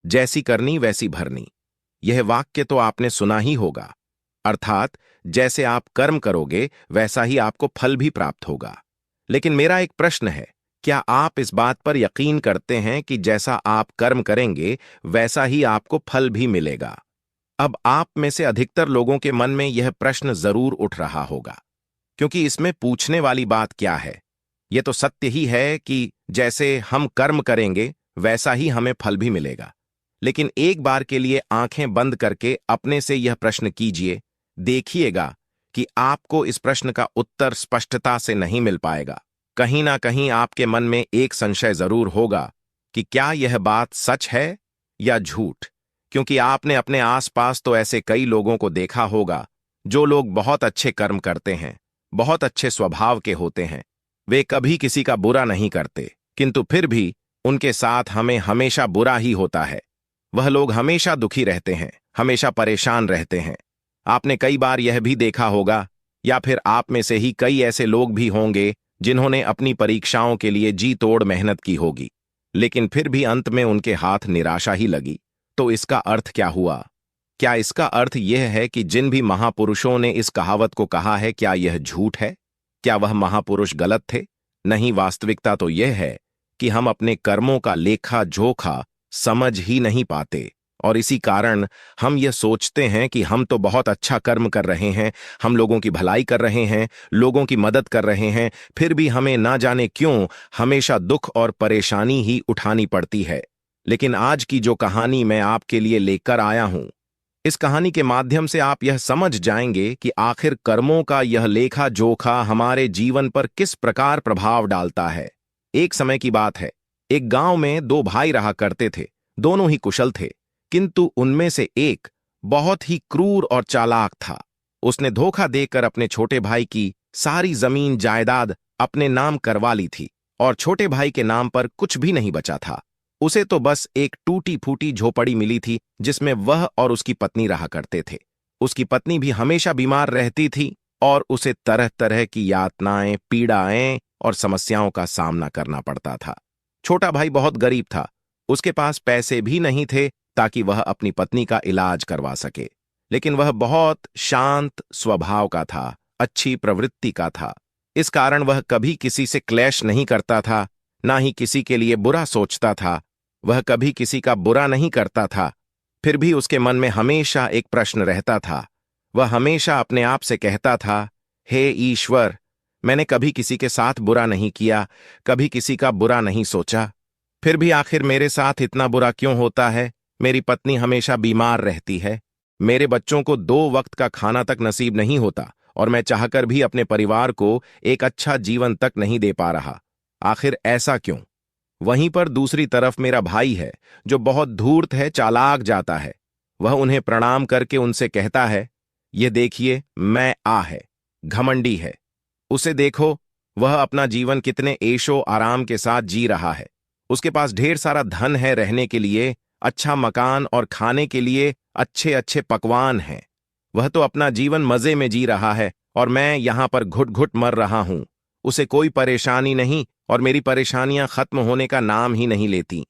जैसी करनी वैसी भरनी। यह वाक्य तो आपने सुना ही होगा। अर्थात जैसे आप कर्म करोगे वैसा ही आपको फल भी प्राप्त होगा। लेकिन मेरा एक प्रश्न है, क्या आप इस बात पर यकीन करते हैं कि जैसा आप कर्म करेंगे वैसा ही आपको फल भी मिलेगा? अब आप में से अधिकतर लोगों के मन में यह प्रश्न जरूर उठ रहा होगा, क्योंकि इसमें पूछने वाली बात क्या है? यह तो सत्य ही है कि जैसे हम कर्म करेंगे वैसा ही हमें फल भी मिलेगा। लेकिन एक बार के लिए आंखें बंद करके अपने से यह प्रश्न कीजिए, देखिएगा कि आपको इस प्रश्न का उत्तर स्पष्टता से नहीं मिल पाएगा। कहीं ना कहीं आपके मन में एक संशय जरूर होगा कि क्या यह बात सच है या झूठ, क्योंकि आपने अपने आसपास तो ऐसे कई लोगों को देखा होगा जो लोग बहुत अच्छे कर्म करते हैं, बहुत अच्छे स्वभाव के होते हैं, वे कभी किसी का बुरा नहीं करते, किंतु फिर भी उनके साथ हमें हमेशा बुरा ही होता है। वह लोग हमेशा दुखी रहते हैं, हमेशा परेशान रहते हैं। आपने कई बार यह भी देखा होगा, या फिर आप में से ही कई ऐसे लोग भी होंगे जिन्होंने अपनी परीक्षाओं के लिए जी तोड़ मेहनत की होगी, लेकिन फिर भी अंत में उनके हाथ निराशा ही लगी। तो इसका अर्थ क्या हुआ? क्या इसका अर्थ यह है कि जिन भी महापुरुषों ने इस कहावत को कहा है, क्या यह झूठ है? क्या वह महापुरुष गलत थे? नहीं, वास्तविकता तो यह है कि हम अपने कर्मों का लेखा जोखा समझ ही नहीं पाते, और इसी कारण हम यह सोचते हैं कि हम तो बहुत अच्छा कर्म कर रहे हैं, हम लोगों की भलाई कर रहे हैं, लोगों की मदद कर रहे हैं, फिर भी हमें ना जाने क्यों हमेशा दुख और परेशानी ही उठानी पड़ती है। लेकिन आज की जो कहानी मैं आपके लिए लेकर आया हूं, इस कहानी के माध्यम से आप यह समझ जाएंगे कि आखिर कर्मों का यह लेखा जोखा हमारे जीवन पर किस प्रकार प्रभाव डालता है। एक समय की बात है, एक गांव में दो भाई रहा करते थे। दोनों ही कुशल थे, किंतु उनमें से एक बहुत ही क्रूर और चालाक था। उसने धोखा देकर अपने छोटे भाई की सारी जमीन जायदाद अपने नाम करवा ली थी, और छोटे भाई के नाम पर कुछ भी नहीं बचा था। उसे तो बस एक टूटी फूटी झोपड़ी मिली थी जिसमें वह और उसकी पत्नी रहा करते थे। उसकी पत्नी भी हमेशा बीमार रहती थी और उसे तरह तरह की यातनाएं, पीड़ाएं और समस्याओं का सामना करना पड़ता था। छोटा भाई बहुत गरीब था, उसके पास पैसे भी नहीं थे ताकि वह अपनी पत्नी का इलाज करवा सके। लेकिन वह बहुत शांत स्वभाव का था, अच्छी प्रवृत्ति का था। इस कारण वह कभी किसी से क्लेश नहीं करता था, ना ही किसी के लिए बुरा सोचता था। वह कभी किसी का बुरा नहीं करता था। फिर भी उसके मन में हमेशा एक प्रश्न रहता था। वह हमेशा अपने आप से कहता था, हे ईश्वर, मैंने कभी किसी के साथ बुरा नहीं किया, कभी किसी का बुरा नहीं सोचा, फिर भी आखिर मेरे साथ इतना बुरा क्यों होता है? मेरी पत्नी हमेशा बीमार रहती है, मेरे बच्चों को 2 वक्त का खाना तक नसीब नहीं होता, और मैं चाहकर भी अपने परिवार को एक अच्छा जीवन तक नहीं दे पा रहा। आखिर ऐसा क्यों? वहीं पर दूसरी तरफ मेरा भाई है जो बहुत धूर्त है, चालाक जाता है। वह उन्हें प्रणाम करके उनसे कहता है, यह देखिए, मैं है, घमंडी है। उसे देखो, वह अपना जीवन कितने ऐशो आराम के साथ जी रहा है। उसके पास ढेर सारा धन है, रहने के लिए अच्छा मकान और खाने के लिए अच्छे अच्छे पकवान हैं। वह तो अपना जीवन मजे में जी रहा है, और मैं यहां पर घुट घुट मर रहा हूं। उसे कोई परेशानी नहीं, और मेरी परेशानियां खत्म होने का नाम ही नहीं लेती।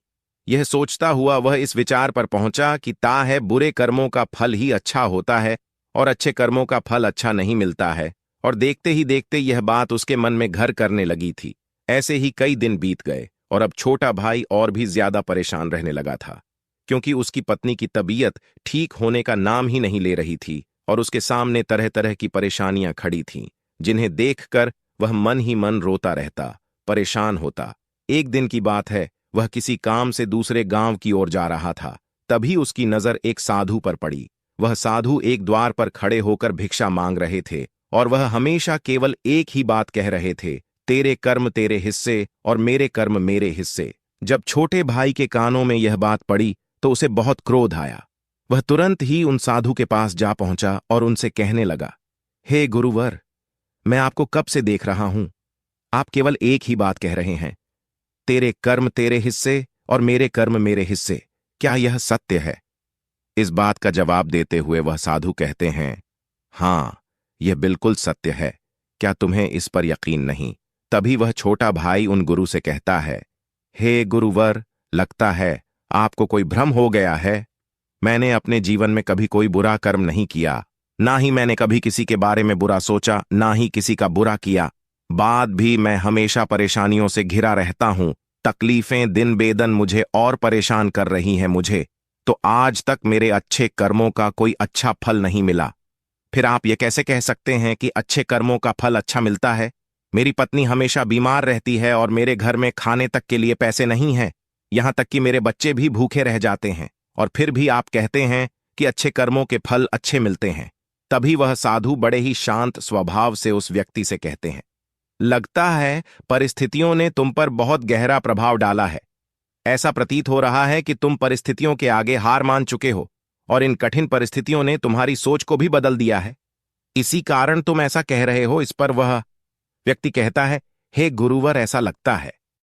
यह सोचता हुआ वह इस विचार पर पहुंचा कि ता है बुरे कर्मों का फल ही अच्छा होता है और अच्छे कर्मों का फल अच्छा नहीं मिलता है। और देखते ही देखते यह बात उसके मन में घर करने लगी थी। ऐसे ही कई दिन बीत गए, और अब छोटा भाई और भी ज्यादा परेशान रहने लगा था, क्योंकि उसकी पत्नी की तबीयत ठीक होने का नाम ही नहीं ले रही थी, और उसके सामने तरह तरह की परेशानियां खड़ी थीं, जिन्हें देखकर वह मन ही मन रोता रहता, परेशान होता। एक दिन की बात है, वह किसी काम से दूसरे गांव की ओर जा रहा था। तभी उसकी नजर एक साधु पर पड़ी। वह साधु एक द्वार पर खड़े होकर भिक्षा मांग रहे थे, और वह हमेशा केवल एक ही बात कह रहे थे, तेरे कर्म तेरे हिस्से और मेरे कर्म मेरे हिस्से। जब छोटे भाई के कानों में यह बात पड़ी तो उसे बहुत क्रोध आया। वह तुरंत ही उन साधु के पास जा पहुंचा और उनसे कहने लगा, हे गुरुवर, मैं आपको कब से देख रहा हूं, आप केवल एक ही बात कह रहे हैं, तेरे कर्म तेरे हिस्से और मेरे कर्म मेरे हिस्से। क्या यह सत्य है? इस बात का जवाब देते हुए वह साधु कहते हैं, हां, यह बिल्कुल सत्य है। क्या तुम्हें इस पर यकीन नहीं? तभी वह छोटा भाई उन गुरु से कहता है, हे गुरुवर, लगता है आपको कोई भ्रम हो गया है। मैंने अपने जीवन में कभी कोई बुरा कर्म नहीं किया, ना ही मैंने कभी किसी के बारे में बुरा सोचा, ना ही किसी का बुरा किया। बाद भी मैं हमेशा परेशानियों से घिरा रहता हूं। तकलीफें दिन बेदन मुझे और परेशान कर रही हैं। मुझे तो आज तक मेरे अच्छे कर्मों का कोई अच्छा फल नहीं मिला। फिर आप ये कैसे कह सकते हैं कि अच्छे कर्मों का फल अच्छा मिलता है? मेरी पत्नी हमेशा बीमार रहती है और मेरे घर में खाने तक के लिए पैसे नहीं हैं। यहां तक कि मेरे बच्चे भी भूखे रह जाते हैं, और फिर भी आप कहते हैं कि अच्छे कर्मों के फल अच्छे मिलते हैं। तभी वह साधु बड़े ही शांत स्वभाव से उस व्यक्ति से कहते हैं, लगता है परिस्थितियों ने तुम पर बहुत गहरा प्रभाव डाला है। ऐसा प्रतीत हो रहा है कि तुम परिस्थितियों के आगे हार मान चुके हो, और इन कठिन परिस्थितियों ने तुम्हारी सोच को भी बदल दिया है। इसी कारण तुम ऐसा कह रहे हो। इस पर वह व्यक्ति कहता है, हे गुरुवर, ऐसा लगता है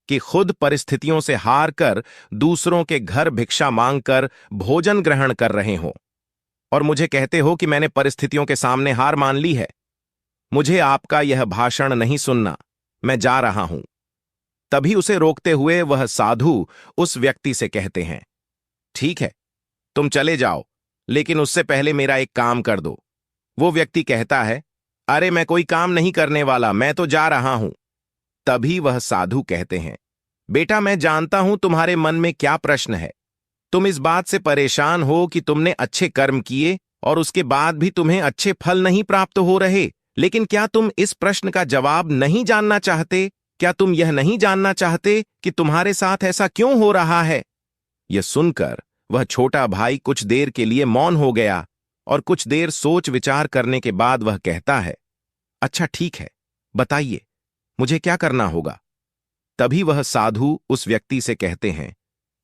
कि खुद परिस्थितियों से हार कर दूसरों के घर भिक्षा मांगकर भोजन ग्रहण कर रहे हो, और मुझे कहते हो कि मैंने परिस्थितियों के सामने हार मान ली है। मुझे आपका यह भाषण नहीं सुनना, मैं जा रहा हूं। तभी उसे रोकते हुए वह साधु उस व्यक्ति से कहते हैं, ठीक है, तुम चले जाओ, लेकिन उससे पहले मेरा एक काम कर दो। वो व्यक्ति कहता है, अरे मैं कोई काम नहीं करने वाला, मैं तो जा रहा हूं। तभी वह साधु कहते हैं, बेटा, मैं जानता हूं तुम्हारे मन में क्या प्रश्न है। तुम इस बात से परेशान हो कि तुमने अच्छे कर्म किए और उसके बाद भी तुम्हें अच्छे फल नहीं प्राप्त हो रहे। लेकिन क्या तुम इस प्रश्न का जवाब नहीं जानना चाहते? क्या तुम यह नहीं जानना चाहते कि तुम्हारे साथ ऐसा क्यों हो रहा है? यह सुनकर वह छोटा भाई कुछ देर के लिए मौन हो गया, और कुछ देर सोच विचार करने के बाद वह कहता है, अच्छा ठीक है, बताइए मुझे क्या करना होगा। तभी वह साधु उस व्यक्ति से कहते हैं,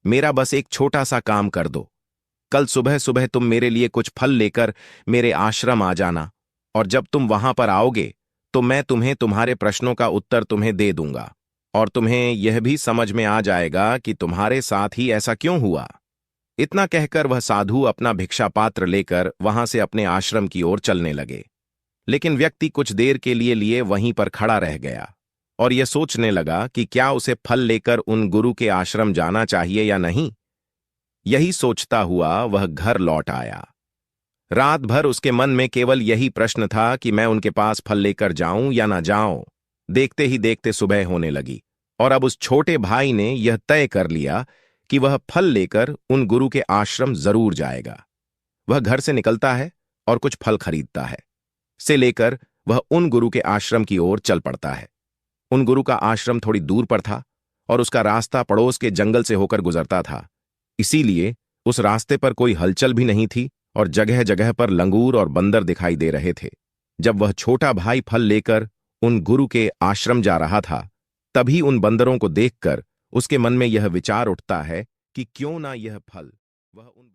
मेरा बस एक छोटा सा काम कर दो। कल सुबह सुबह तुम मेरे लिए कुछ फल लेकर मेरे आश्रम आ जाना, और जब तुम वहां पर आओगे तो मैं तुम्हें तुम्हारे प्रश्नों का उत्तर तुम्हें दे दूंगा, और तुम्हें यह भी समझ में आ जाएगा कि तुम्हारे साथ ही ऐसा क्यों हुआ। इतना कहकर वह साधु अपना भिक्षा पात्र लेकर वहां से अपने आश्रम की ओर चलने लगे। लेकिन व्यक्ति कुछ देर के लिए वहीं पर खड़ा रह गया, और यह सोचने लगा कि क्या उसे फल लेकर उन गुरु के आश्रम जाना चाहिए या नहीं। यही सोचता हुआ वह घर लौट आया। रात भर उसके मन में केवल यही प्रश्न था कि मैं उनके पास फल लेकर जाऊं या ना जाऊं। देखते ही देखते सुबह होने लगी, और अब उस छोटे भाई ने यह तय कर लिया कि वह फल लेकर उन गुरु के आश्रम जरूर जाएगा। वह घर से निकलता है और कुछ फल खरीदता है। से लेकर वह उन गुरु के आश्रम की ओर चल पड़ता है। उन गुरु का आश्रम थोड़ी दूर पर था, और उसका रास्ता पड़ोस के जंगल से होकर गुजरता था। इसीलिए उस रास्ते पर कोई हलचल भी नहीं थी, और जगह जगह पर लंगूर और बंदर दिखाई दे रहे थे। जब वह छोटा भाई फल लेकर उन गुरु के आश्रम जा रहा था, तभी उन बंदरों को देखकर उसके मन में यह विचार उठता है कि क्यों ना यह फल वह उन